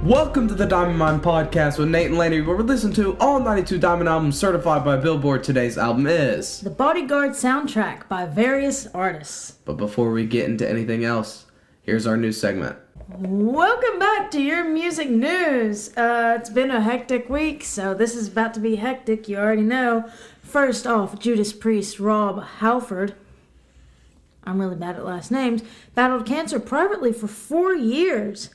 Welcome to the Diamond Mine Podcast with Nate and Laney, where we listen to all 92 Diamond albums certified by Billboard. Today's album is The Bodyguard soundtrack by various artists. But before we get into anything else, here's our news segment. Welcome back to your music news. It's been a hectic week, so this is about to be hectic, you already know. First off, Judas Priest Rob Halford, I'm really bad at last names, battled cancer privately for 4 years.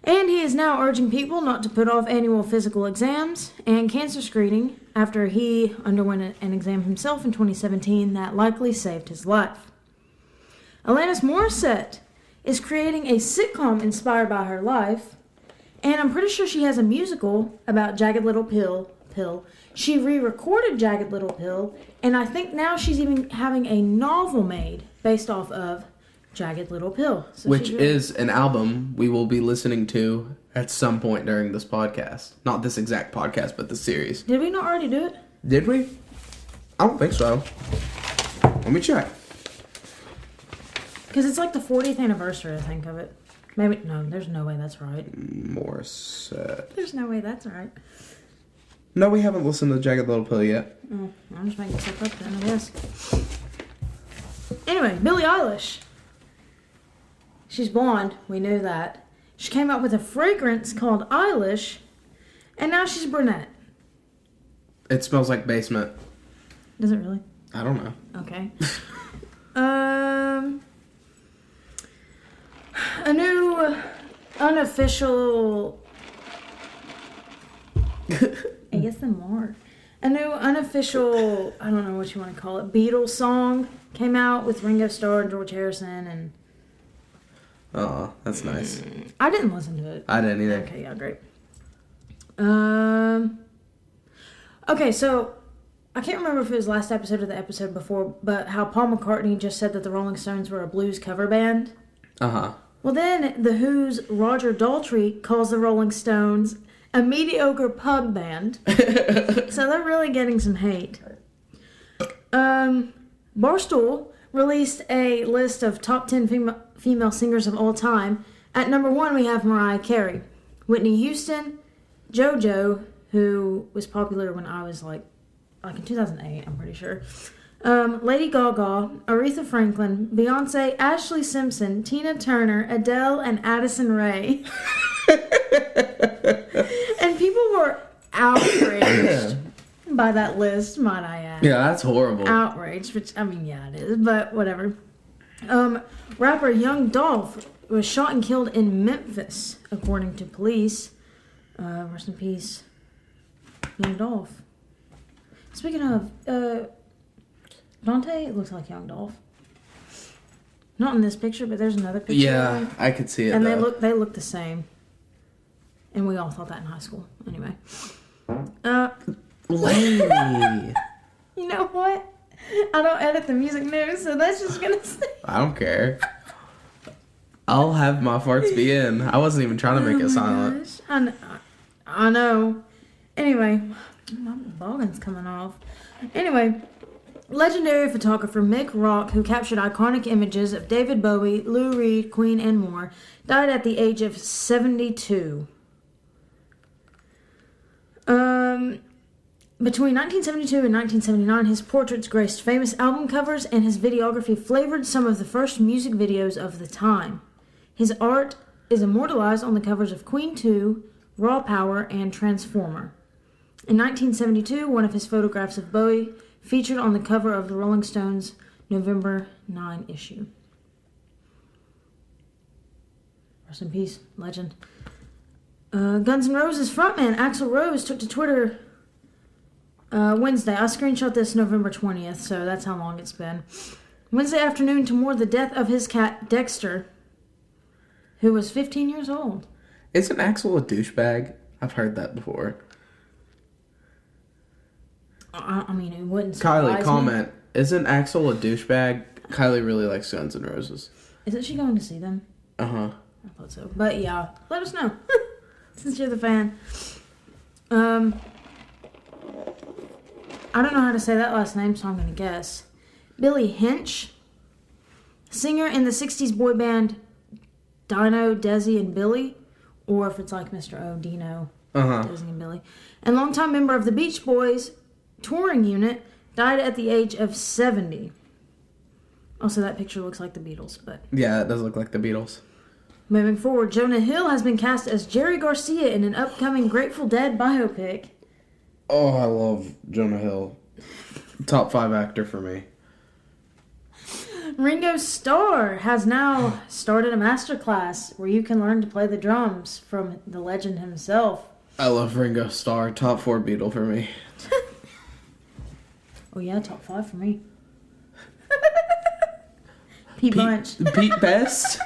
And he is now urging people not to put off annual physical exams and cancer screening after he underwent an exam himself in 2017 that likely saved his life. Alanis Morissette is creating a sitcom inspired by her life, and I'm pretty sure she has a musical about Jagged Little Pill. She re-recorded Jagged Little Pill, and I think now she's even having a novel made based off of Jagged Little Pill. So which is an album we will be listening to at some point during this podcast. Not this exact podcast, but the series. Did we not already do it? Did we? I don't think so. Let me check. Because it's like the 40th anniversary, I think, of it. Maybe, no, there's no way that's right. Morissette. There's no way that's right. No, we haven't listened to Jagged Little Pill yet. Oh, I'm just making stuff up then, I guess. Anyway, Billie Eilish. She's blonde, we knew that. She came out with a fragrance called Eilish, and now she's brunette. It smells like basement. Does it really? I don't know. Okay. A new unofficial... I guess the more. A new unofficial, I don't know what you want to call it, Beatles song came out with Ringo Starr and George Harrison and... Oh, that's nice. I didn't listen to it. I didn't either. Okay, yeah, great. Okay, so I can't remember if it was last episode or the episode before, but how Paul McCartney just said that the Rolling Stones were a blues cover band. Uh-huh. Well, then The Who's Roger Daltrey calls the Rolling Stones a mediocre pub band. So they're really getting some hate. Barstool released a list of top 10 female singers of all time. At number 1, we have Mariah Carey, Whitney Houston, JoJo, who was popular when I was like in 2008, I'm pretty sure. Lady Gaga, Aretha Franklin, Beyonce, Ashley Simpson, Tina Turner, Adele, and Addison Rae. And people were outraged by that list, might I add. Yeah, that's horrible. Outraged, which, I mean, yeah, it is, but whatever. Rapper Young Dolph was shot and killed in Memphis, according to police. Rest in peace, Young Dolph. Speaking of, Dante, it looks like Young Dolph. Not in this picture, but there's another picture. Yeah, I could see it. And though. they look the same. And we all thought that in high school. Anyway. Lady. You know what? I don't edit the music news, so that's just gonna stay. I don't care. I'll have my farts be in. I wasn't even trying to make it silent. Gosh. I know. Anyway, my boggin's coming off. Anyway, legendary photographer Mick Rock, who captured iconic images of David Bowie, Lou Reed, Queen, and more, died at the age of 72. Between 1972 and 1979, his portraits graced famous album covers, and his videography flavored some of the first music videos of the time. His art is immortalized on the covers of Queen 2, Raw Power, and Transformer. In 1972, one of his photographs of Bowie featured on the cover of the Rolling Stones' November 9 issue. Rest in peace, legend. Guns N' Roses frontman Axl Rose took to Twitter Wednesday. I screenshot this November 20th, so that's how long it's been. Wednesday afternoon to mourn the death of his cat Dexter, who was 15 years old. Isn't Axl a douchebag? I've heard that before. I mean, it wouldn't surprise Kylie, me. comment. Isn't Axl a douchebag? Kylie really likes Guns N' Roses. Isn't she going to see them? Uh-huh. I thought so. But yeah, let us know. Since you're the fan. I don't know how to say that last name, so I'm going to guess. Billy Hinch, singer in the 60s boy band Dino, Desi, and Billy, or if it's like Mr. O, Dino, Uh-huh. Disney and Billy. And longtime member of the Beach Boys touring unit, died at the age of 70. Also, that picture looks like the Beatles, but... Yeah, it does look like the Beatles. Moving forward, Jonah Hill has been cast as Jerry Garcia in an upcoming Grateful Dead biopic. Oh, I love Jonah Hill. Top 5 actor for me. Ringo Starr has now started a masterclass where you can learn to play the drums from the legend himself. I love Ringo Starr. Top 4 Beatle for me. Oh yeah, top 5 for me. Pete Bunch. Pete Best?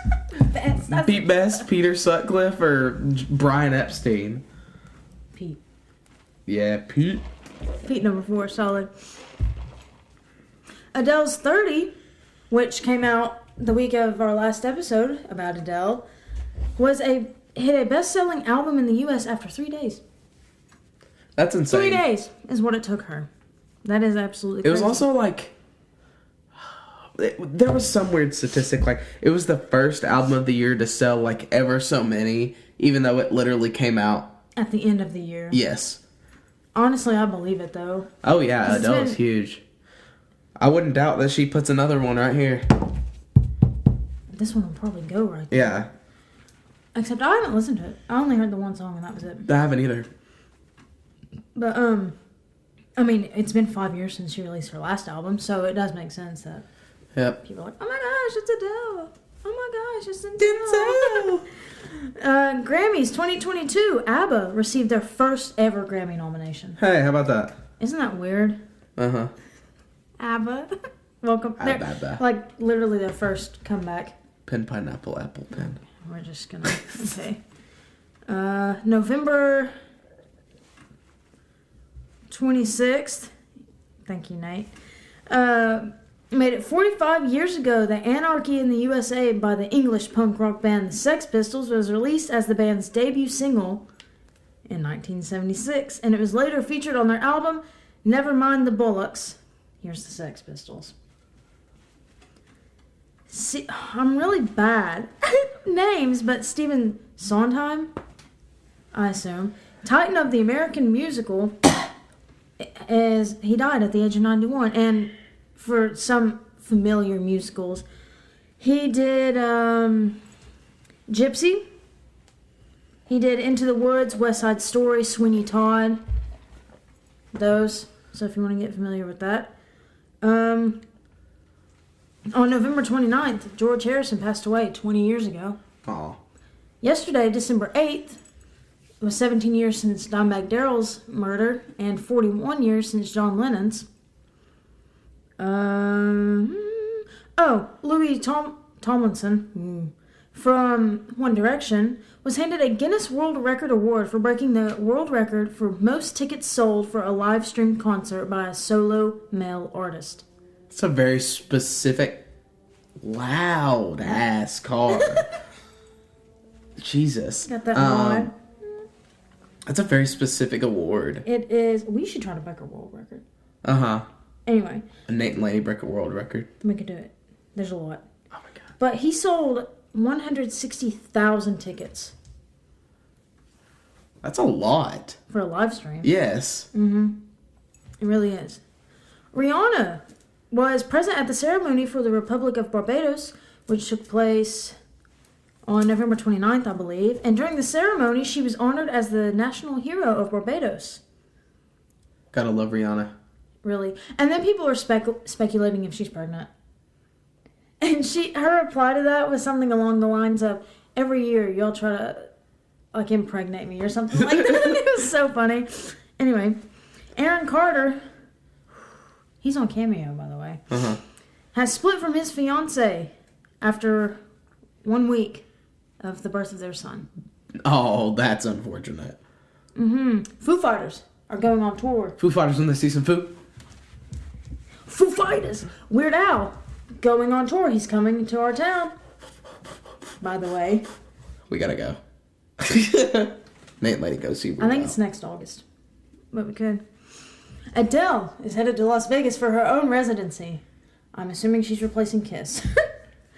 Best. Pete Best, Peter Sutcliffe, or Brian Epstein? Pete. Yeah, Pete. Pete number 4, solid. Adele's 30, which came out the week of our last episode about Adele, hit a best-selling album in the U.S. after 3 days. That's insane. 3 days is what it took her. That is absolutely It crazy. was also like... There was some weird statistic, like, it was the first album of the year to sell, like, ever so many, even though it literally came out... At the end of the year. Yes. Honestly, I believe it, though. Oh, yeah, Adele's huge. I wouldn't doubt that she puts another one right here. This one will probably go right there. Yeah. Except I haven't listened to it. I only heard the one song and that was it. I haven't either. But, I mean, it's been 5 years since she released her last album, so it does make sense that Yep. people are like, oh my gosh, it's Adele. Oh my gosh, it's Adele. Grammys 2022, ABBA received their first ever Grammy nomination. Hey, how about that? Isn't that weird? Uh-huh. ABBA. Welcome. ABBA. Like, literally their first comeback. Pen, pineapple, apple, pen. We're just gonna, okay. November 26th. Thank you, Nate. Made it 45 years ago that Anarchy in the USA by the English punk rock band the Sex Pistols was released as the band's debut single in 1976, and it was later featured on their album Never Mind the Bollocks. Here's the Sex Pistols. See, I'm really bad at names, but Stephen Sondheim, I assume, Titan of the American musical, he died at the age of 91, and for some familiar musicals, he did Gypsy, he did Into the Woods, West Side Story, Sweeney Todd, those, so if you want to get familiar with that. On November 29th, George Harrison passed away 20 years ago. Aw. Yesterday, December 8th, it was 17 years since Dimebag Darrell's murder and 41 years since John Lennon's. Louis Tomlinson from One Direction was handed a Guinness World Record award for breaking the world record for most tickets sold for a live streamed concert by a solo male artist. It's a very specific, loud ass car. Jesus. Got that mod. That's a very specific award. It is. We should try to break a world record. Uh-huh. Anyway. A Nate and Lady break a world record. We could do it. There's a lot. Oh my god. But he sold 160,000 tickets. That's a lot. For a live stream. Yes. Mm-hmm. It really is. Rihanna was present at the ceremony for the Republic of Barbados, which took place on November 29th, I believe. And during the ceremony, she was honored as the national hero of Barbados. Gotta love Rihanna. Really. And then people are speculating if she's pregnant. And her reply to that was something along the lines of, every year y'all try to, like, impregnate me or something like that. It was so funny. Anyway, Aaron Carter, he's on Cameo, by the way, has split from his fiancée after 1 week of the birth of their son. Oh, that's unfortunate. Foo Fighters are going on tour. Foo Fighters when they see some food. Foo Fighters! Weird Al going on tour. He's coming to our town. By the way. We gotta go. Nate, Lady, go see Weird I think Al. it's next August. But we could. Adele is headed to Las Vegas for her own residency. I'm assuming she's replacing Kiss.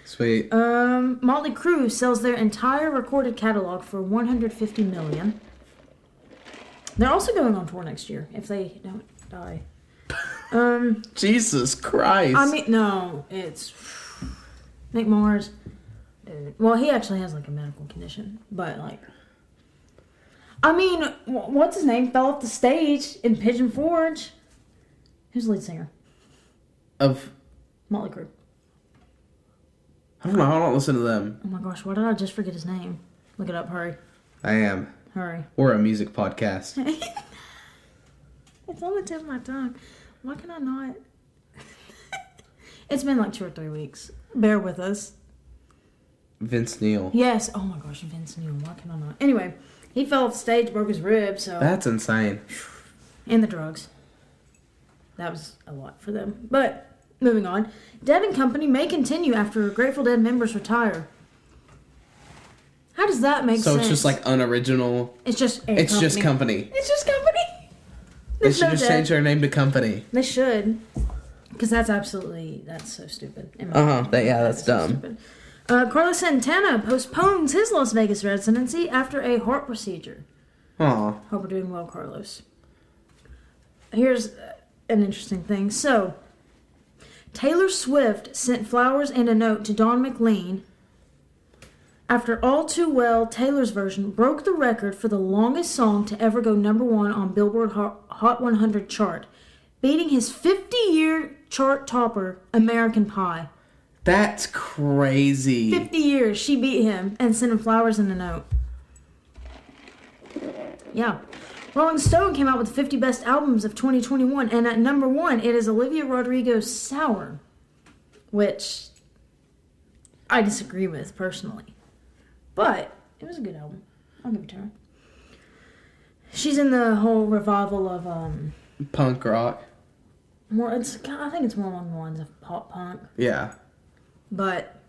Sweet. Motley Crue sells their entire recorded catalog for $150 million. They're also going on tour next year if they don't die. Jesus Christ. I mean, no, it's Nick Mars. Dude. Well, he actually has like a medical condition, but like, I mean, what's his name? Fell off the stage in Pigeon Forge. Who's the lead singer of Motley Crue? I don't know. I don't listen to them. Oh my gosh, why did I just forget his name? Look it up, hurry. I am. Hurry. We're a music podcast. It's on the tip of my tongue. Why can I not? It's been like 2 or 3 weeks. Bear with us. Vince Neil. Yes. Oh my gosh, Vince Neil. Why can I not? Anyway, he fell off the stage, broke his rib, so... That's insane. And the drugs. That was a lot for them. But, moving on. Dead & Company may continue after Grateful Dead members retire. How does that make sense? So it's just like unoriginal. It's just just company. It's just company. They should just change their name to Company. They should. Because that's so stupid. That's dumb. Stupid. Carlos Santana postpones his Las Vegas residency after a heart procedure. Aw. Hope we're doing well, Carlos. Here's an interesting thing. So, Taylor Swift sent flowers and a note to Don McLean after All Too Well, Taylor's version, broke the record for the longest song to ever go #1 on Billboard Hot 100 chart, beating his 50-year chart topper, American Pie. That's crazy. 50 years, she beat him and sent him flowers and a note. Yeah. Rolling Stone came out with 50 best albums of 2021, and at #1, it is Olivia Rodrigo's Sour, which I disagree with personally. But it was a good album. I'll give it to her. She's in the whole revival of punk rock. I think it's more along the lines of pop punk. Yeah. But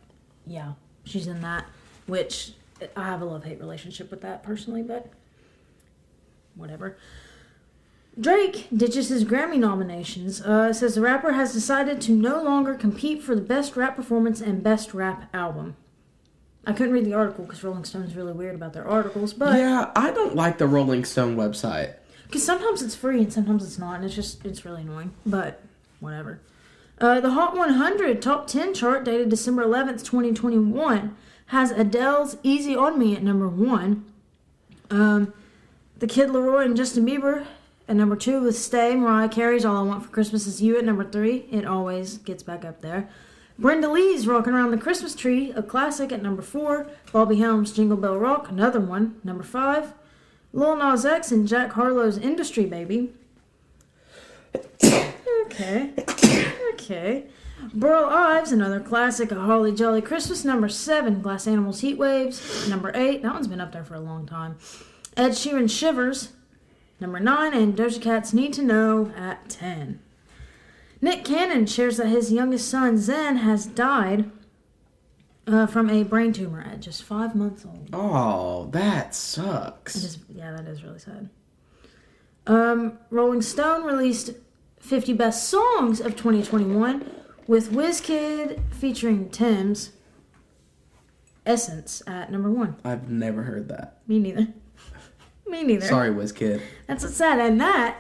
yeah, she's in that, which I have a love-hate relationship with that personally, but whatever. Drake ditches his Grammy nominations. Says the rapper has decided to no longer compete for the best rap performance and best rap album. I couldn't read the article because Rolling Stone's really weird about their articles, but... Yeah, I don't like the Rolling Stone website. Because sometimes it's free and sometimes it's not, and it's really annoying, but whatever. The Hot 100 Top 10 chart dated December 11th, 2021 has Adele's Easy On Me at #1. The Kid Laroi and Justin Bieber at #2 with Stay. Mariah Carey's All I Want for Christmas Is You at #3. It always gets back up there. Brenda Lee's Rockin' Around the Christmas Tree, a classic, at #4. Bobby Helms' Jingle Bell Rock, another one, #5. Lil Nas X and Jack Harlow's Industry Baby. Okay. Burl Ives, another classic, A Holly Jolly Christmas, #7. Glass Animals Heat Waves, #8. That one's been up there for a long time. Ed Sheeran Shivers, #9. And Doja Cat's Need to Know at 10. Nick Cannon shares that his youngest son, Zen, has died from a brain tumor at just 5 months old. Oh, that sucks. That is really sad. Rolling Stone released 50 best songs of 2021 with WizKid featuring Tim's Essence at #1. I've never heard that. Me neither. Sorry, WizKid. That's what's sad. And that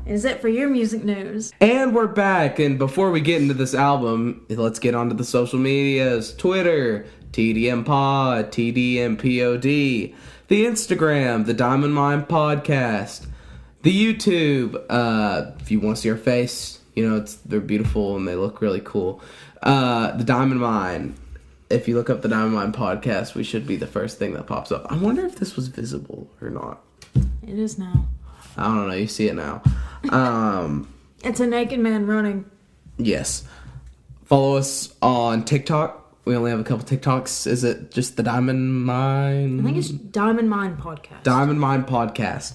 is it for your music news. And we're back. And before we get into this album, let's get onto the social medias. Twitter, TDM Pod, TDMPOD. The Instagram, The Diamond Mine Podcast. The YouTube, if you want to see our face, they're beautiful and they look really cool. The Diamond Mine. If you look up The Diamond Mine Podcast, we should be the first thing that pops up. I wonder if this was visible or not. It is now. I don't know. You see it now. It's a naked man running. Yes. Follow us on TikTok. We only have a couple TikToks. Is it just The Diamond Mine? I think it's Diamond Mine Podcast. Diamond Mine Podcast.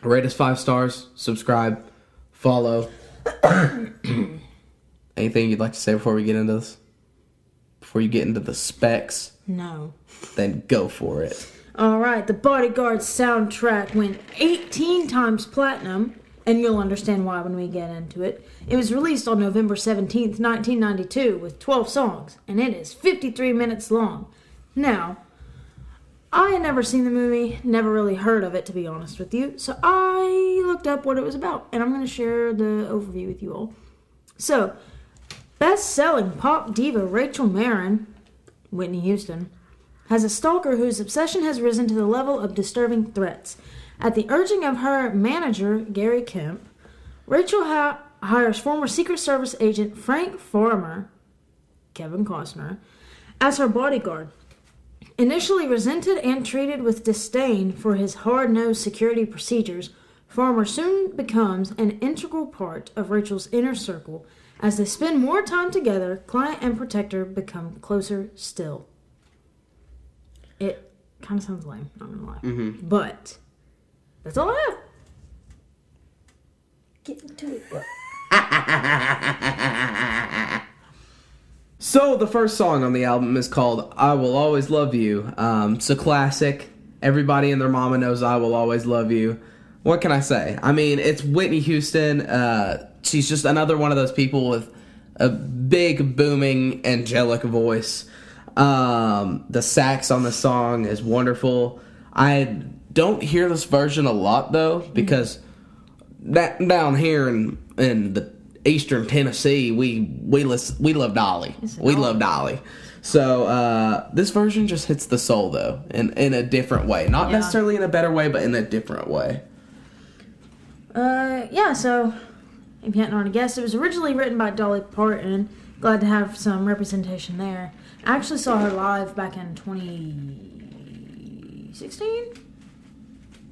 Rate us 5 stars. Subscribe. Follow. Anything you'd like to say before we get into this? Before you get into the specs? No. Then go for it. All right. The Bodyguard soundtrack went 18 times platinum and you'll understand why when we get into it. It was released on November 17th, 1992, with 12 songs, and it is 53 minutes long. Now, I had never seen the movie, never really heard of it, to be honest with you, so I looked up what it was about, and I'm going to share the overview with you all. So, best-selling pop diva Rachel Marin, Whitney Houston, has a stalker whose obsession has risen to the level of disturbing threats. At the urging of her manager, Gary Kemp, Rachel hires former Secret Service agent Frank Farmer, Kevin Costner, as her bodyguard. Initially resented and treated with disdain for his hard-nosed security procedures, Farmer soon becomes an integral part of Rachel's inner circle. As they spend more time together, client and protector become closer still. It kind of sounds lame, not gonna lie. Mm-hmm. But that's all I have. Get into it. So the first song on the album is called I Will Always Love You. It's a classic. Everybody and their mama knows I Will Always Love You. What can I say? I mean, it's Whitney Houston. She's just another one of those people with a big, booming, angelic voice. The sax on the song is wonderful. I don't hear this version a lot, though, because down here in the Eastern Tennessee, we love Dolly. We love Dolly. So this version just hits the soul, though, in a different way. Not necessarily in a better way, but in a different way. So if you hadn't already guessed, it was originally written by Dolly Parton. Glad to have some representation there. I actually saw her live back in 2016,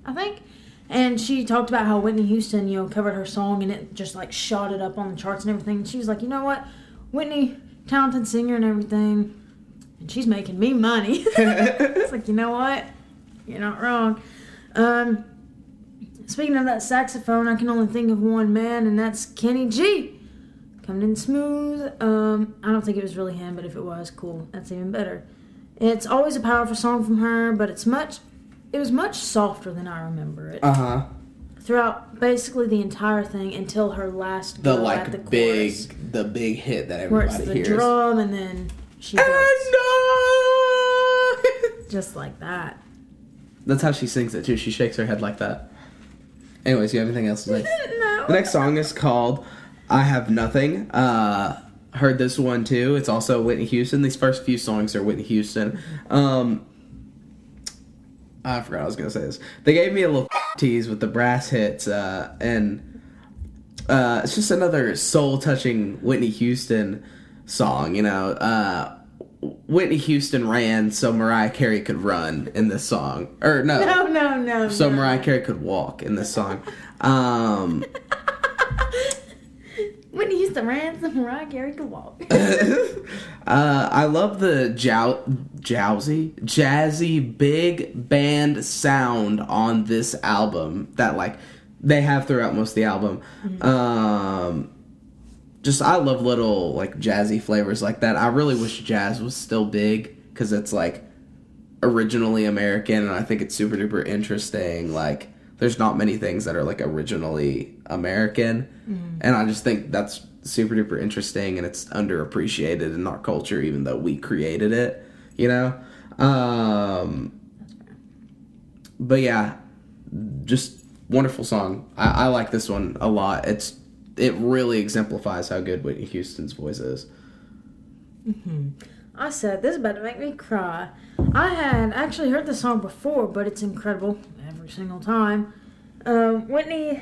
I think. And she talked about how Whitney Houston, covered her song and it just like shot it up on the charts and everything. And she was like, you know what? Whitney, talented singer and everything, and she's making me money. It's like, you know what? You're not wrong. Speaking of that saxophone, I can only think of one man, and that's Kenny G. Coming in smooth. I don't think it was really him, but if it was, cool. That's even better. It's always a powerful song from her, but it was much softer than I remember it. Uh-huh. Throughout basically the entire thing until her last go at the chorus. The big hit that where everybody it's the hears. drum and then she goes. Just like that. That's how she sings it, too. She shakes her head like that. Anyways, you have anything else to say? No. The next song is called I Have Nothing. Heard this one, too. It's also Whitney Houston. These first few songs are Whitney Houston. I forgot I was going to say this. They gave me a little tease with the brass hits, and it's just another soul-touching Whitney Houston song, Whitney Houston ran so Mariah Carey could run in this song. Or, no. No. So Mariah Carey could walk in this song. Whitney Houston ran so Mariah Carey could walk. I love the jazzy big band sound on this album that, they have throughout most of the album. Mm-hmm. I love little, jazzy flavors like that. I really wish jazz was still big, because it's, originally American, and I think it's super duper interesting. There's not many things that are, originally American, and I just think that's super duper interesting, and it's underappreciated in our culture, even though we created it, But, yeah, just wonderful song. I like this one a lot. It really exemplifies how good Whitney Houston's voice is. Mm-hmm. I said, this is about to make me cry. I had actually heard the song before, but it's incredible every single time. Whitney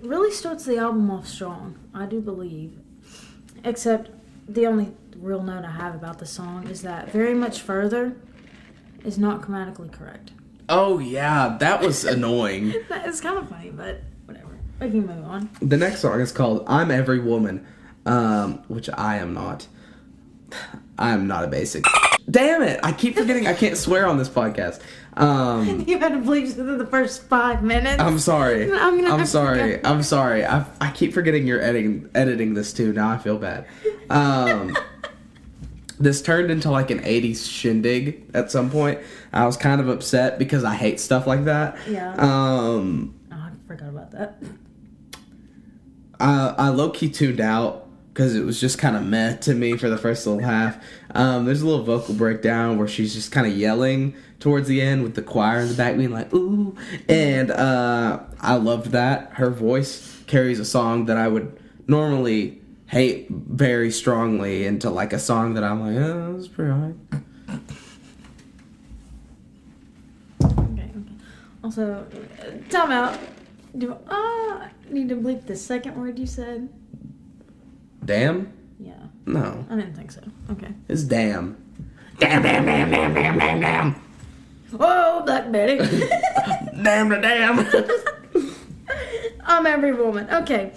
really starts the album off strong, I do believe. Except the only real note I have about the song is that Very Much Further is not grammatically correct. Oh, yeah, that was annoying. It's kind of funny, but whatever. We can move on. The next song is called I'm Every Woman, which I am not. I am not a basic. Damn it! I keep forgetting I can't swear on this podcast. You had to bleep within the first 5 minutes. I'm sorry. I'm sorry. I'm sorry. I keep forgetting you're editing this too. Now I feel bad. This turned into an 80s shindig at some point. I was kind of upset because I hate stuff like that. Yeah. I forgot about that. I low-key tuned out because it was just kind of meh to me for the first little half. There's a little vocal breakdown where she's just kind of yelling towards the end with the choir in the back being like, ooh. And I loved that. Her voice carries a song that I would normally hate very strongly into like a song that I'm like, oh, that's pretty high. Okay. Also, time out. I need to bleep the second word you said. Damn? Yeah. No. I didn't think so. Okay. It's damn. Damn. Whoa, Black Betty. Damn the damn. I'm every woman. Okay.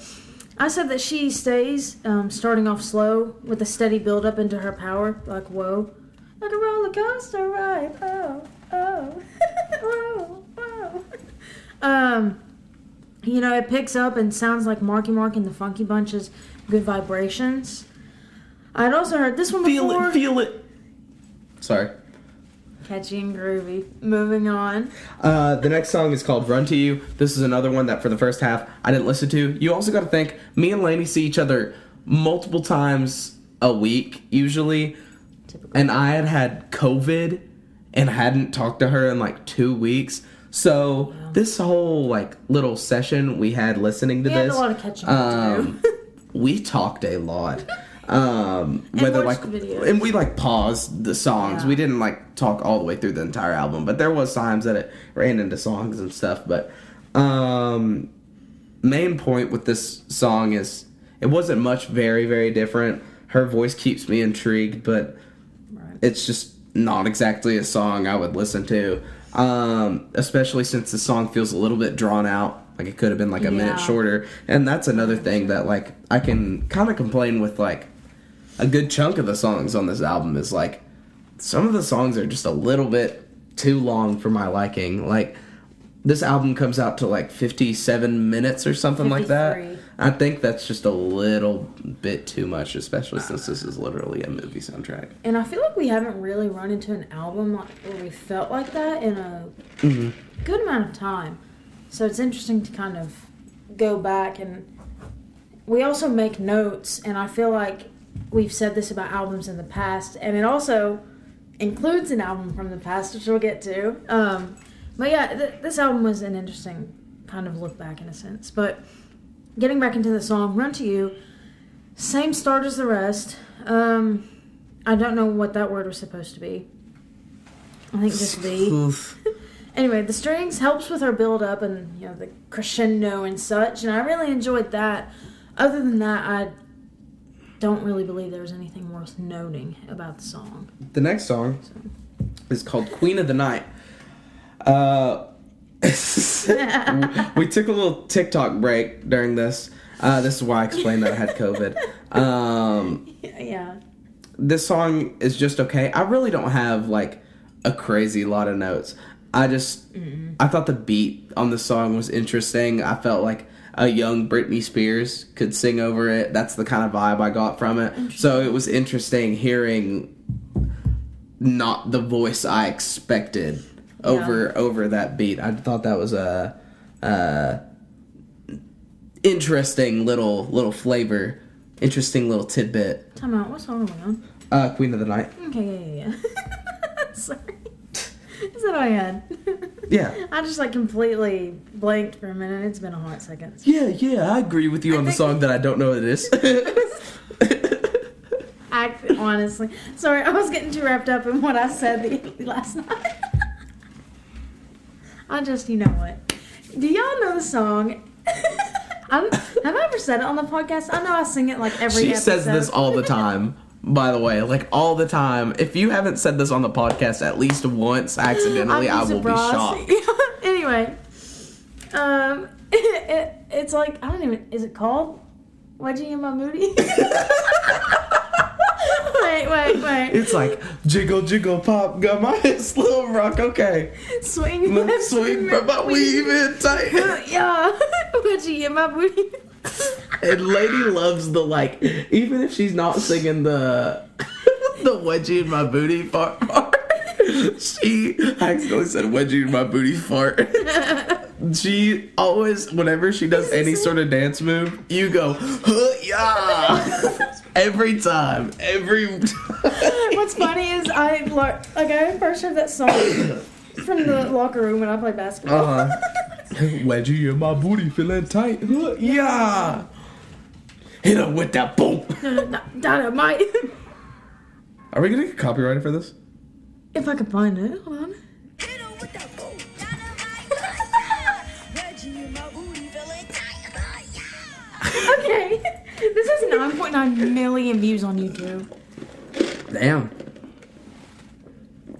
I said that she stays starting off slow with a steady build up into her power. Like, whoa. Like a roller coaster ride. Oh. Whoa. You know, it picks up and sounds like Marky Mark and the Funky Bunch's Good Vibrations. I'd also heard this one before. Feel it. Sorry. Catchy and groovy. Moving on. The next song is called Run to You. This is another one that for the first half I didn't listen to. You also got to think, me and Lainey see each other multiple times a week, usually. Typical. And I had COVID and hadn't talked to her in like 2 weeks. So this whole like little session we had listening to We had a lot of catching up to do. We talked a lot. Whether like videos. And we like paused the songs. Yeah. We didn't like talk all the way through the entire album, but there was times that it ran into songs and stuff. But main point with this song is it wasn't much very, very different. Her voice keeps me intrigued, but it's just not exactly a song I would listen to. Especially since the song feels a little bit drawn out. Like it could have been like a minute shorter. And that's another thing that like I can kind of complain with like a good chunk of the songs on this album is like some of the songs are just a little bit too long for my liking. Like this album comes out to like 57 minutes or something 53. Like that. I think that's just a little bit too much, especially since this is literally a movie soundtrack. And I feel like we haven't really run into an album like where we felt like that in a good amount of time. So it's interesting to kind of go back, and we also make notes, and I feel like we've said this about albums in the past, and it also includes an album from the past, which we'll get to. But yeah, this album was an interesting kind of look back in a sense. But getting back into the song, Run to You, same start as the rest. I don't know what that word was supposed to be. I think just the. Anyway, the strings helps with her build up and, you know, the crescendo and such, and I really enjoyed that. Other than that, I don't really believe there was anything worth noting about the song. The next song is called Queen of the Night. We took a little TikTok break during this. This is why I explained that I had COVID. Yeah. This song is just okay. I really don't have, like, a crazy lot of notes. I thought the beat on the song was interesting. I felt like a young Britney Spears could sing over it. That's the kind of vibe I got from it. So it was interesting hearing not the voice I expected over that beat. I thought that was a interesting little flavor, interesting little tidbit. Time out. What song are we on? Queen of the Night. Okay, yeah. Sorry. Is that all I had? Yeah. I just like completely blanked for a minute. It's been a hot second. Yeah, I agree with you on the song that I don't know what it is. Honestly. Sorry, I was getting too wrapped up in what I said last night. You know what? Do y'all know the song? Have I ever said it on the podcast? I know I sing it like every episode. She says this all the time. By the way, like all the time. If you haven't said this on the podcast at least once accidentally, I will be shocked. Anyway, it's like, I don't even, is it called Wedgie in My Booty? Wait. It's like jiggle, jiggle, pop, got my hips, little rock, okay. Swing, but my weave in tight. Yeah, Wedgie in My Booty. And Lady loves the, like, even if she's not singing the wedgie in my booty part, she accidentally said wedgie in my booty fart. She always, whenever she does any sort of dance move, you go, huh, yeah. Every time. What's funny is I first heard that song from the locker room when I played basketball. Wedgie in my booty feeling tight. Huh, yeah. Hit him with that boom. Dynamite. Are we gonna get copyrighted for this? If I can find it, hold on. Okay, this has 9.9 million views on YouTube. Damn.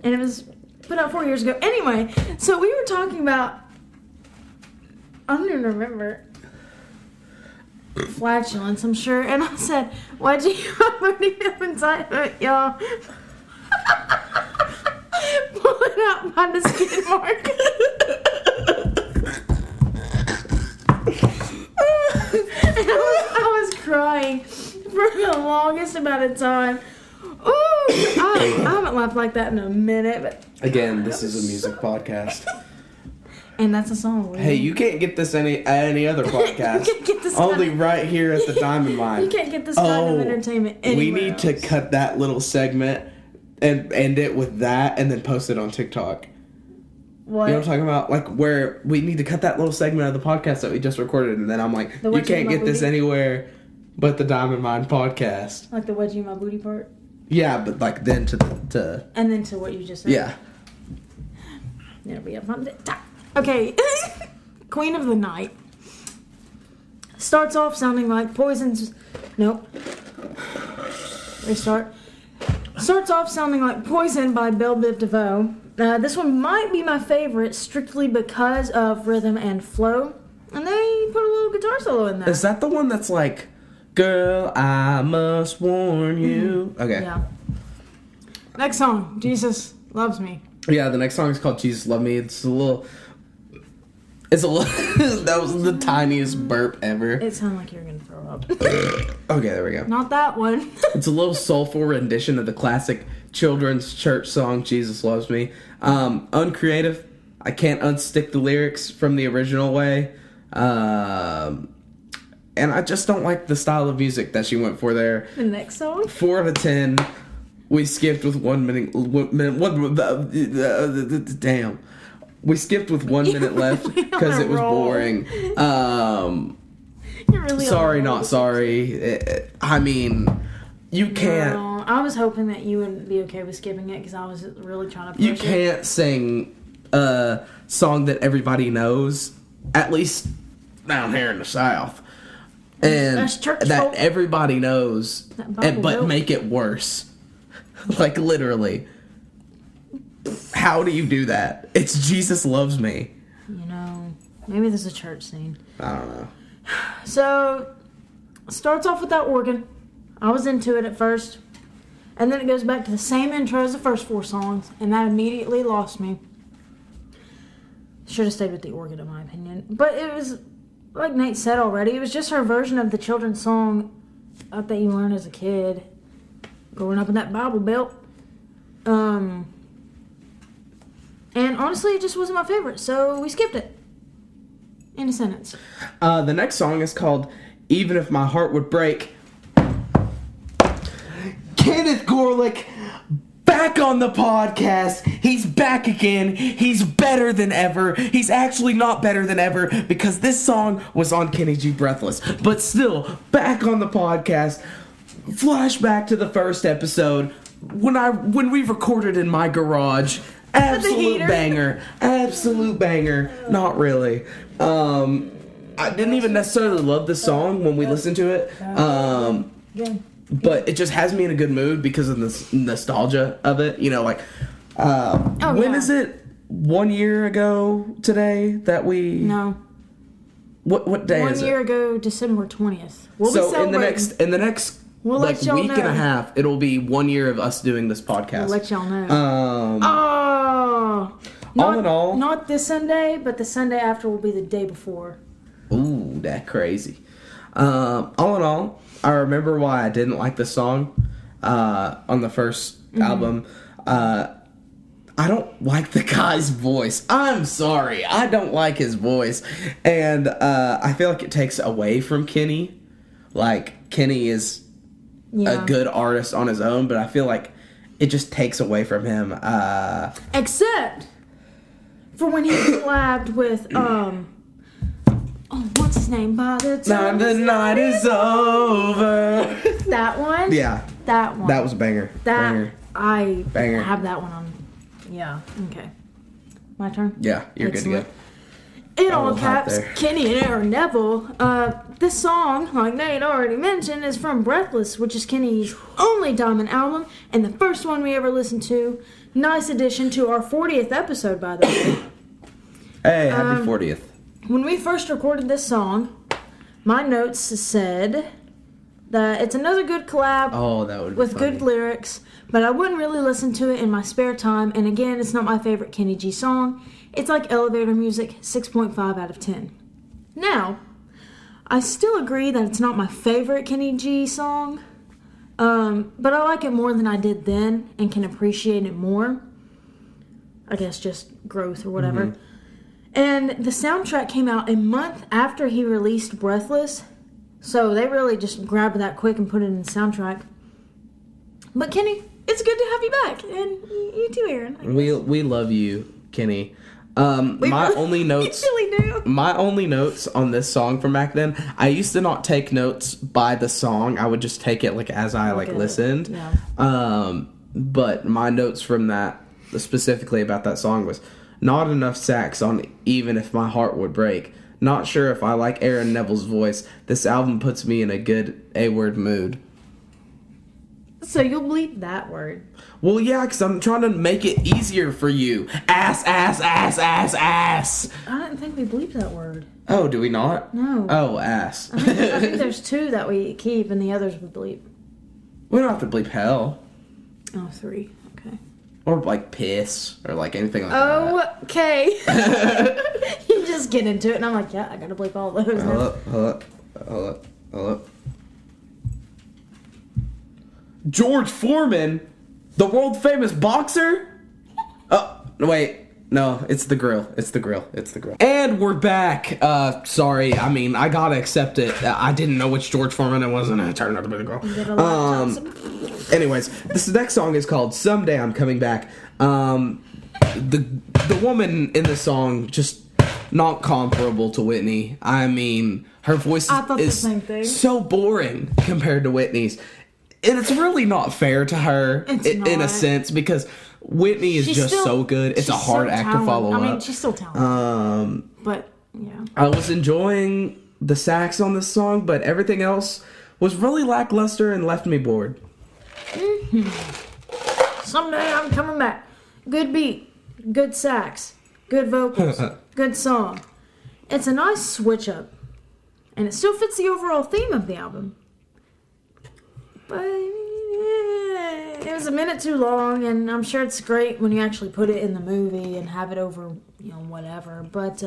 And it was put out 4 years ago. Anyway, so we were talking about, I don't even remember, flatulence, I'm sure. And I said, why'd you feel inside, y'all? Pulling out my skin mark. And I was crying for the longest amount of time. Ooh, I haven't laughed like that in a minute. But again, this is a music podcast. And that's a song. Hey, you can't get this any other podcast. You can't get this only right here at the Diamond Mine. You can't get this kind of entertainment anywhere We need to cut that little segment and end it with that and then post it on TikTok. What? You know what I'm talking about? Like, where we need to cut that little segment of the podcast that we just recorded, and then I'm like, you can't get this anywhere but the Diamond Mine podcast. Like the wedgie in my booty part? Yeah, but like then to... And then to what you just said? Yeah. It'll be a fun... Okay. Queen of the Night. Starts off sounding like Poison's... Nope. Restart. Starts off sounding like Poison by Belle Biv DeVoe. This one might be my favorite strictly because of rhythm and flow. And they put a little guitar solo in there. Is that the one that's like, girl, I must warn you? Okay. Yeah. Next song, Jesus Loves Me. Yeah, the next song is called Jesus Love Me. It's a little... that was the tiniest burp ever. It sounded like you were going to throw up. Okay, there we go. Not that one. It's a little soulful rendition of the classic children's church song, Jesus Loves Me. Uncreative. I can't unstick the lyrics from the original way. And I just don't like the style of music that she went for there. The next song? 4 out of 10. We skipped with 1 minute. Damn. We skipped with 1 minute left because it was boring. You're really sorry, not sorry. I mean, you can't. No, I was hoping that you wouldn't be okay with skipping it because I was really trying to push You can't sing a song that everybody knows, at least down here in the South, and that everybody knows, but make it worse. Like, literally. How do you do that? It's Jesus Loves Me. You know, maybe there's a church scene. I don't know. So, starts off with that organ. I was into it at first. And then it goes back to the same intro as the first 4 songs. And that immediately lost me. Should have stayed with the organ, in my opinion. But it was, like Nate said already, it was just her version of the children's song that you learn as a kid. Growing up in that Bible Belt. And honestly, it just wasn't my favorite, so we skipped it. In a sentence. The next song is called Even If My Heart Would Break. Kenneth Gorlick, back on the podcast. He's back again. He's better than ever. He's actually not better than ever because this song was on Kenny G Breathless. But still, back on the podcast. Flashback to the first episode when we recorded in my garage. Absolute banger. Absolute banger. Not really. I didn't even necessarily love the song when we listened to it. But it just has me in a good mood because of the nostalgia of it. You know, like, when is it 1 year ago today that we... No. What day is it? 1 year ago, December 20th. So in the next we'll like week and a half, it'll be 1 year of us doing this podcast. We'll let y'all know. All in all, not this Sunday, but the Sunday after will be the day before. Ooh, that crazy. All in all, I remember why I didn't like the song on the first album. I don't like the guy's voice. I'm sorry. I don't like his voice. And I feel like it takes away from Kenny. Like, Kenny is a good artist on his own, but I feel like it just takes away from him. Except for when he collabed with, what's his name? By the time the night is over. That one? Yeah. That one. That was a banger. Banger. Banger. have that one on. Yeah, okay. My turn? Yeah, you're Excellent. good to go. In all hot caps, there. Kenny and Aaron Neville. This song, like Nate already mentioned, is from Breathless, which is Kenny's only Diamond album, and the first one we ever listened to. Nice addition to our 40th episode, by the way. Hey, happy 40th. When we first recorded this song, my notes said that it's another good collab That would be with funny. good lyrics, but I wouldn't really listen to it in my spare time. And again, it's not my favorite Kenny G song. It's like elevator music, 6.5 out of 10. Now, I still agree that it's not my favorite Kenny G song, but I like it more than I did then and can appreciate it more. I guess just growth or whatever. Mm-hmm. And the soundtrack came out a month after he released Breathless, so they really just grabbed that quick and put it in the soundtrack. But Kenny, it's good to have you back, and you too, Aaron. We love you, Kenny. My only notes. We really do. My only notes on this song from back then. I used to not take notes by the song. I would just take it like as I listened. Yeah. But my notes from that, specifically about that song, was not enough sax on Even If My Heart Would Break. Not sure if I like Aaron Neville's voice. This album puts me in a good A-word mood. So you'll bleep that word. Well, yeah, because I'm trying to make it easier for you. Ass, ass, ass, ass, ass. I didn't think we bleeped that word. Oh, do we not? No. Oh, ass. I think there's two that we keep, and the others we bleep. We don't have to bleep hell. Oh, 3. Okay. Or, like, piss. Or, like, anything like that. Okay. You just get into it, and I'm like, yeah, I gotta bleep all those now. Hold up. George Foreman? The world-famous boxer? Oh, wait. No, it's the grill. And we're back. Sorry, I mean, I gotta accept it. I didn't know which George Foreman it was, and it turned out to be the grill. Anyways, this next song is called Someday I'm Coming Back. The woman in the song, just not comparable to Whitney. I mean, her voice is so boring compared to Whitney's. And it's really not fair to her in a sense, because Whitney is just so good. It's a hard act to follow up. I mean, she's still talented. But, yeah. I was enjoying the sax on this song, but everything else was really lackluster and left me bored. Someday I'm coming back. Good beat. Good sax. Good vocals. Good song. It's a nice switch up. And it still fits the overall theme of the album. But it was a minute too long, and I'm sure it's great when you actually put it in the movie and have it over, whatever. But,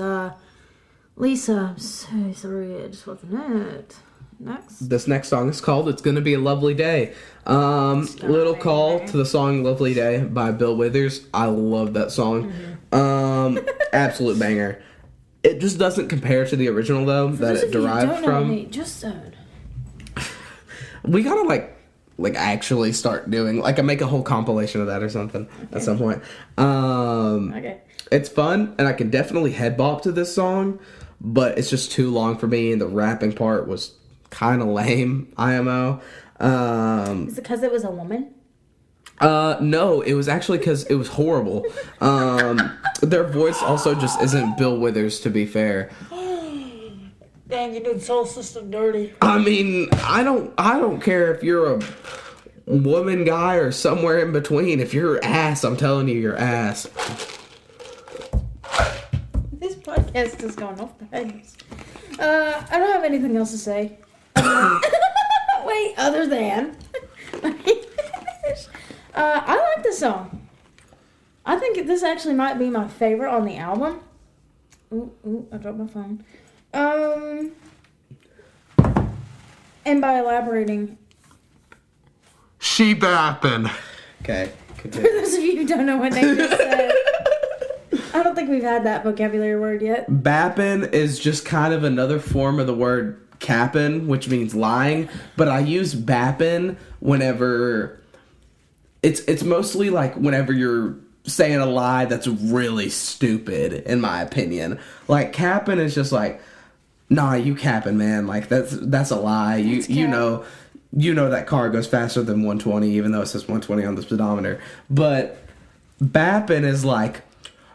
Lisa, I'm so sorry, it just wasn't it. Next. This next song is called It's Gonna Be a Lovely Day. Little call to the song Lovely Day by Bill Withers. I love that song. Absolute banger. It just doesn't compare to the original, though, that it derived from. We gotta like actually start doing make a whole compilation of that or something at some point. Okay. It's fun, and I can definitely head bop to this song, but it's just too long for me, and the rapping part was kind of lame. IMO. Is it because it was a woman? No, it was actually because it was horrible. Their voice also just isn't Bill Withers, to be fair. Dang, you did Soul System dirty. I mean, I don't care if you're a woman, guy, or somewhere in between. If you're ass, I'm telling you, you're ass. This podcast is going off the heads. I don't have anything else to say. Wait, other than... I like this song. I think this actually might be my favorite on the album. Ooh, I dropped my phone. And by elaborating... She bappin'. Okay. For those of you who don't know what they just said. I don't think we've had that vocabulary word yet. Bappin' is just kind of another form of the word cappin', which means lying. But I use bappin' whenever... It's mostly like whenever you're saying a lie that's really stupid, in my opinion. Like, capping is just like, nah, you capping, man. Like, that's a lie. You know that car goes faster than 120, even though it says 120 on the speedometer. But bapping is like,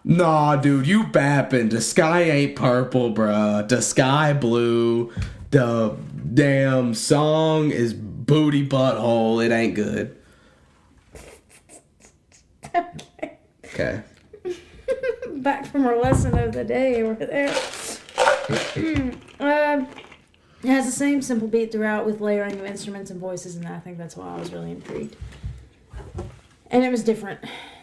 nah, dude, you bapping. The sky ain't purple, bruh. The sky blue. The damn song is booty butthole. It ain't good. Okay. Back from our lesson of the day over there. It has the same simple beat throughout with layering of instruments and voices, and I think that's why I was really intrigued. And it was different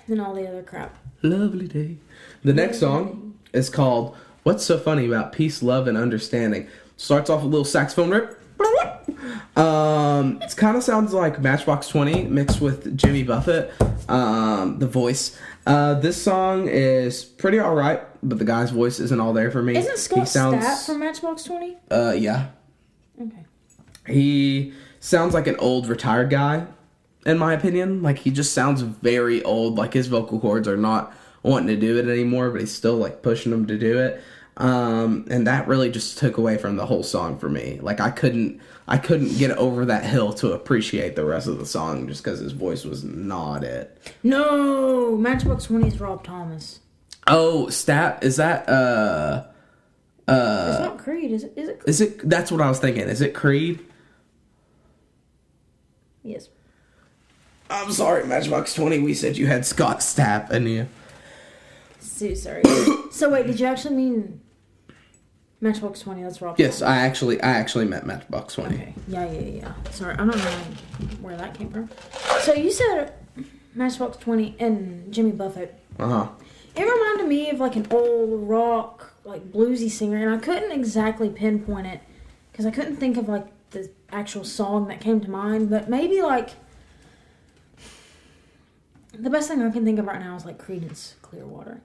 than all the other crap. Lovely day. The next song is called What's So Funny About Peace, Love, and Understanding. Starts off with a little saxophone rip. It kind of sounds like Matchbox 20 mixed with Jimmy Buffett, the voice. This song is pretty alright, but the guy's voice isn't all there for me. Isn't Scott Stapp from Matchbox 20? Yeah. Okay. He sounds like an old retired guy, in my opinion. Like, he just sounds very old. Like, his vocal cords are not wanting to do it anymore, but he's still, like, pushing them to do it. And that really just took away from the whole song for me. Like, I couldn't get over that hill to appreciate the rest of the song just because his voice was not it. No, Matchbox 20 is Rob Thomas. Oh, Stapp, is that, it's not Creed, is it? Is it Creed? Is it, that's what I was thinking. Is it Creed? Yes. I'm sorry, Matchbox 20, we said you had Scott Stapp in you. So sorry. So wait, did you actually mean Matchbox 20? That's Rob. Yes, Thomas. I actually meant Matchbox 20. Okay. Yeah. Sorry, I don't know where that came from. So you said Matchbox 20 and Jimmy Buffett. Uh-huh. It reminded me of like an old rock, like bluesy singer, and I couldn't exactly pinpoint it because I couldn't think of like the actual song that came to mind. But maybe like the best thing I can think of right now is like Creedence Clearwater.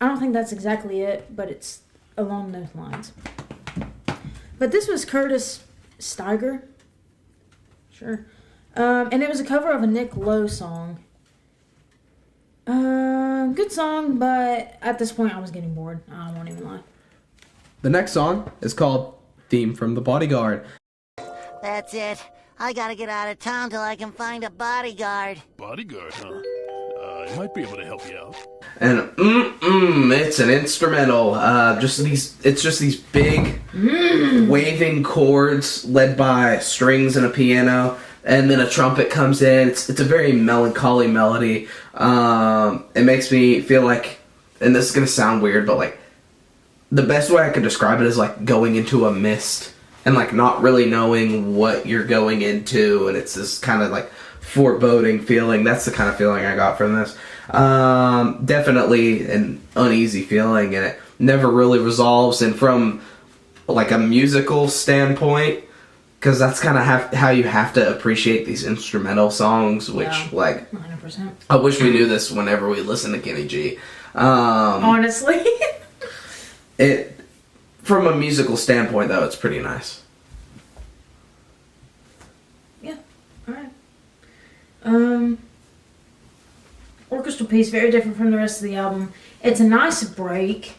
I don't think that's exactly it, but it's along those lines. But this was Curtis Steiger. Sure. And it was a cover of a Nick Lowe song. Good song, but at this point I was getting bored. I won't even lie. The next song is called Theme from the Bodyguard. That's it. I gotta get out of town till I can find a bodyguard. Bodyguard, huh? I might be able to help you out. And it's an instrumental. It's just these big waving chords led by strings and a piano, and then a trumpet comes in. It's a very melancholy melody. It makes me feel like, and this is gonna sound weird, but like the best way I could describe it is like going into a mist and like not really knowing what you're going into, and it's this kind of like foreboding feeling. That's the kind of feeling I got from this. Definitely an uneasy feeling, and it never really resolves. And from like a musical standpoint, because that's kind of how you have to appreciate these instrumental songs, which like 100%. I wish we knew this whenever we listen to Kenny G. Honestly. It, from a musical standpoint though, it's pretty nice. Yeah. Alright. Orchestral piece, very different from the rest of the album. It's a nice break.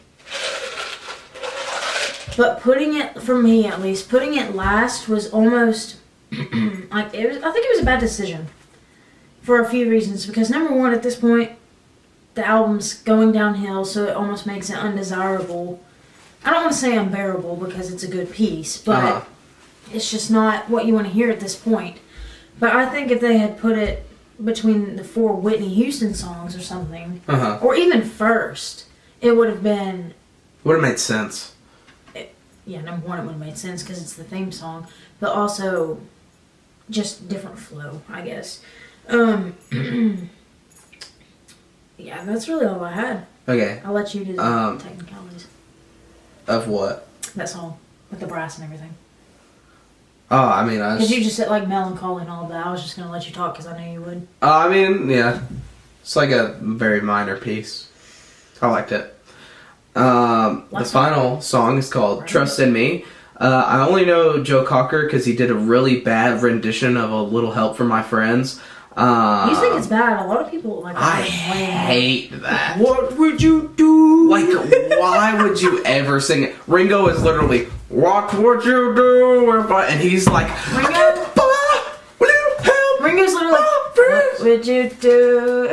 But putting it, for me at least, putting it last was almost like it was. I think it was a bad decision for a few reasons. Because number one, at this point, the album's going downhill, so it almost makes it undesirable. I don't want to say unbearable because it's a good piece, but it's just not what you want to hear at this point. But I think if they had put it between the 4 Whitney Houston songs or something, or even first, it would have been. Would have made sense. Yeah, number one, it would have made sense because it's the theme song, but also just different flow, I guess. Yeah, that's really all I had. Okay. I'll let you do the technicalities. Of what? That song with the brass and everything. Oh, I mean, Because you just said like melancholy and all of that. I was just gonna let you talk because I knew you would. I mean, yeah. It's like a very minor piece. I liked it. The final song is called Trust in Me. I only know Joe Cocker because he did a really bad rendition of A Little Help from My Friends. You think it's bad? A lot of people like. I hate that. What would you do? Like, why would you ever sing it? Ringo is literally, what would you do if I... And he's like, Ringo? Will you help? Ringo's literally like, what would you do?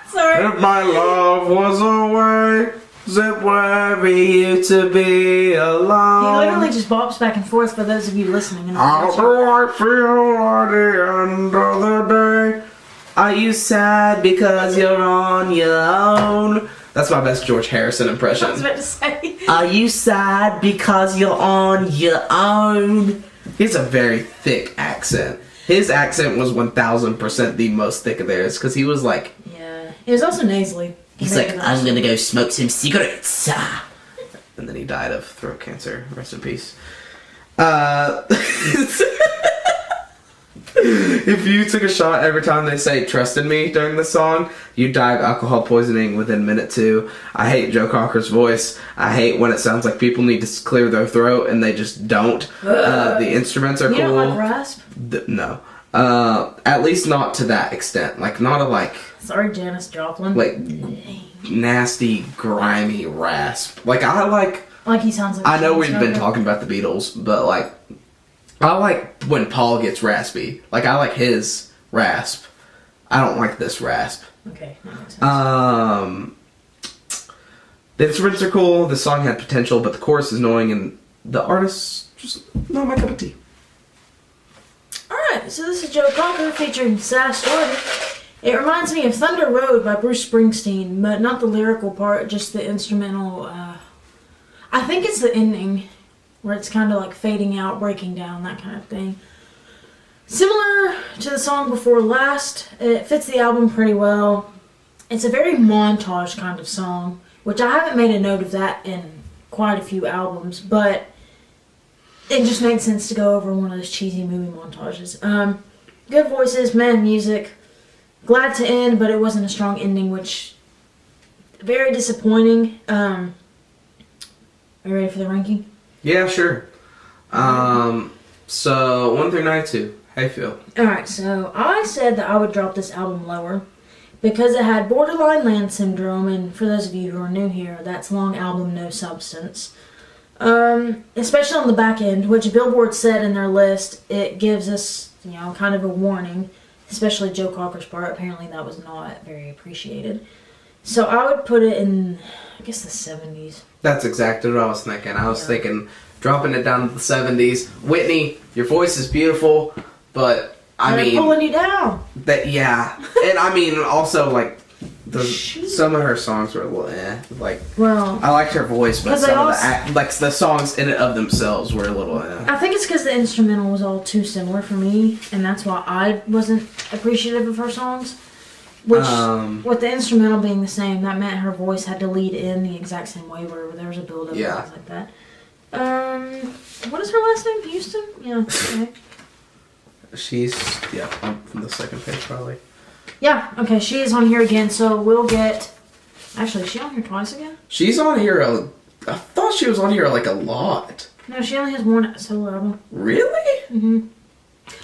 Sorry. If my love was away, it would be you to be alone. He literally just bops back and forth for those of you listening. How do I feel at the end of the day? Are you sad because you're on your own? That's my best George Harrison impression. I was about to say. Are you sad because you're on your own? He has a very thick accent. His accent was 1000% the most thick of theirs because he was like... Yeah. He was also nasally. He's like, I'm gonna go smoke some cigarettes. And then he died of throat cancer. Rest in peace. If you took a shot every time they say trust in me during the song, you die of alcohol poisoning within minute 2. I hate Joe Cocker's voice. I hate when it sounds like people need to clear their throat and they just don't. The instruments are cool. You don't like rasp? No. At least not to that extent. Like, not a like... Sorry, Janis Joplin. Like, nasty, grimy rasp. Like, I like... Like he sounds like... I know we've been talking about the Beatles, but like... I like when Paul gets raspy. Like, I like his rasp. I don't like this rasp. Okay, that makes sense. The instruments are cool, the song had potential, but the chorus is annoying, and the artist's just not my cup of tea. Alright, so this is Joe Cocker featuring Sass Jordan. It reminds me of Thunder Road by Bruce Springsteen, but not the lyrical part, just the instrumental. I think it's the ending, where it's kind of like fading out, breaking down, that kind of thing. Similar to the song before last, it fits the album pretty well. It's a very montage kind of song, which I haven't made a note of that in quite a few albums, but it just made sense to go over one of those cheesy movie montages. Good voices, meh music. Glad to end, but it wasn't a strong ending, which very disappointing. Are you ready for the ranking? Yeah, sure. So 1 through 92. How you feel? Alright, so I said that I would drop this album lower because it had borderline land syndrome, and for those of you who are new here, that's long album, no substance. Especially on the back end, which Billboard said in their list, it gives us, kind of a warning, especially Joe Cocker's part. Apparently that was not very appreciated. So I would put it in, I guess, the 70s. That's exactly what I was thinking. I was thinking dropping it down to the 70s. Whitney, your voice is beautiful, but I'm pulling you down. And I mean, also, like, some of her songs were a little like, well, I liked her voice, but some of the songs in and of themselves were a little I think it's because the instrumental was all too similar for me, and that's why I wasn't appreciative of her songs. Which, with the instrumental being the same, that meant her voice had to lead in the exact same way where there was a build-up and things like that. What is her last name? Houston? Yeah, okay. She's, from the second page, probably. Yeah, okay, she is on here again, so we'll get... Actually, is she on here twice again? She's on here, I thought she was on here, like, a lot. No, she only has one solo album. Really? Mm-hmm.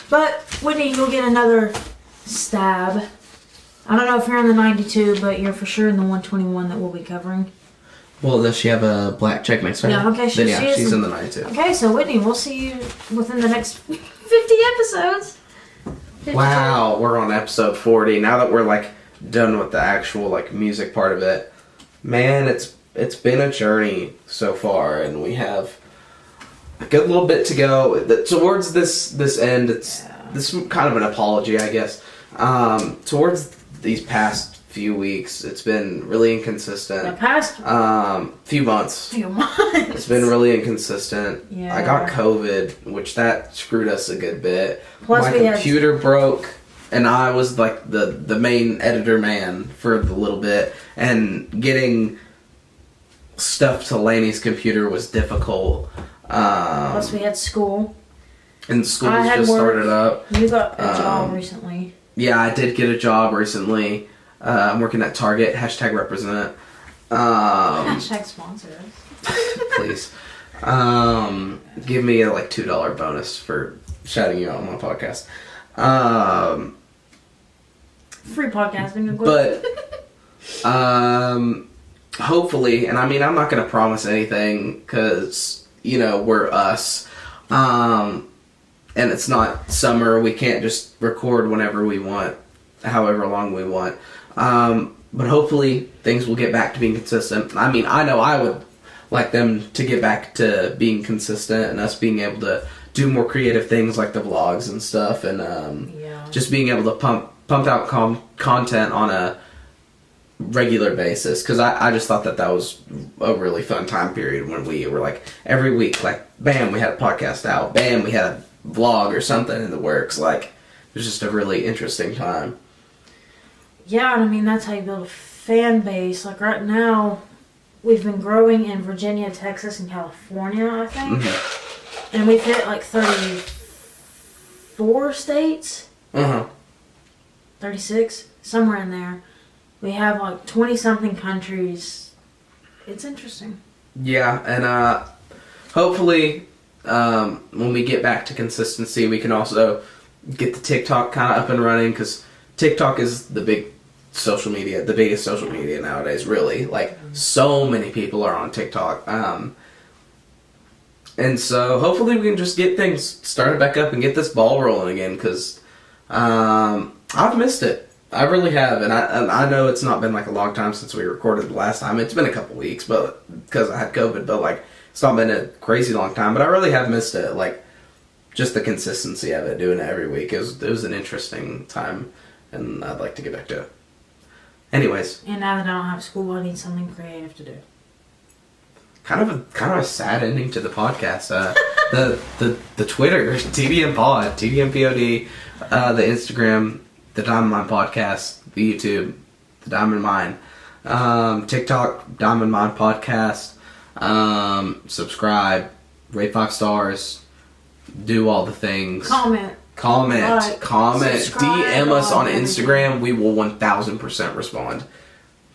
But, Whitney, you'll get another stab. I don't know if you're in the 92, but you're for sure in the 121 that we'll be covering. Well, does she have a black check next to her? Yeah, okay. She's in the 92. Okay, so Whitney, we'll see you within the next 50 episodes. 50. Wow, we're on episode 40. Now that we're, like, done with the actual, like, music part of it, man, it's been a journey so far, and we have a good little bit to go. Towards this end, this is kind of an apology, I guess. Towards these past few weeks, it's been really inconsistent. The past few months. It's been really inconsistent. Yeah. I got COVID, which that screwed us a good bit. Plus my computer broke, and I was like the main editor man for a little bit, and getting stuff to Laney's computer was difficult. Plus we had school. And school just started up. You got a job recently. Yeah, I did get a job recently. I'm working at Target. # represent. Hashtag sponsor us. Please. Give me a like $2 bonus for shouting you out on my podcast. Free podcasting. But hopefully, and I mean, I'm not going to promise anything because, you know, we're us. And it's not summer. We can't just record whenever we want, however long we want. But hopefully things will get back to being consistent. I mean, I know I would like them to get back to being consistent and us being able to do more creative things like the vlogs and stuff, and just being able to pump out content on a regular basis, because I just thought that was a really fun time period when we were like every week, like bam, we had a podcast out, bam, we had a vlog or something in the works. Like, it was just a really interesting time. Yeah, and I mean, that's how you build a fan base. Like right now, we've been growing in Virginia, Texas, and California, I think. Mm-hmm. And we've hit like 34 states. 36, somewhere in there. We have like 20-something countries. It's interesting. Yeah, and hopefully when we get back to consistency, we can also get the TikTok kind of up and running, because TikTok is the biggest social media nowadays, really. Like, so many people are on TikTok. And so hopefully we can just get things started back up and get this ball rolling again, because I've missed it. I really have, and I know it's not been like a long time since we recorded the last time. It's been a couple weeks, but because I had COVID, but like it's not been a crazy long time. But I really have missed it, like just the consistency of it, doing it every week. It was an interesting time, and I'd like to get back to it. Anyways, and now that I don't have school, I need something creative to do. Kind of a sad ending to the podcast. The Twitter, TDM Pod, TDM POD, the Instagram, the Diamond Mine Podcast, the YouTube, the Diamond Mine, TikTok, Diamond Mine Podcast. Subscribe, rate 5 stars, do all the things. Comment, comment, DM us on Instagram. We will 1000% respond.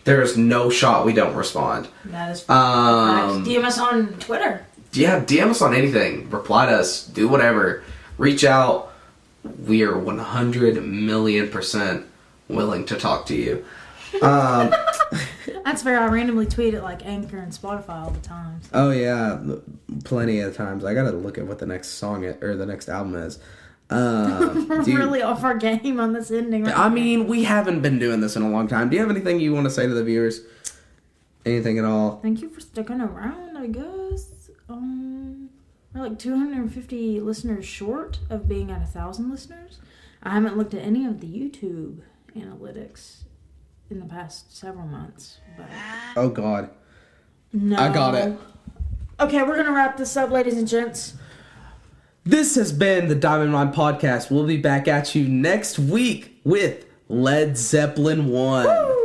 There is no shot we don't respond. That is DM us on Twitter. Yeah, DM us on anything. Reply to us. Do whatever. Reach out. We are 100,000,000% willing to talk to you. That's fair. I randomly tweet at like Anchor and Spotify all the time. So. Oh yeah, plenty of times. I gotta look at what the next song or the next album is. We're really off our game on this ending. Right I mean, we haven't been doing this in a long time. Do you have anything you want to say to the viewers? Anything at all? Thank you for sticking around, I guess. We're like 250 listeners short of being at 1,000 listeners. I haven't looked at any of the YouTube analytics in the past several months. But oh, God. No. I got it. Okay, we're going to wrap this up, ladies and gents. This has been the Diamond Mine Podcast. We'll be back at you next week with Led Zeppelin 1. Woo!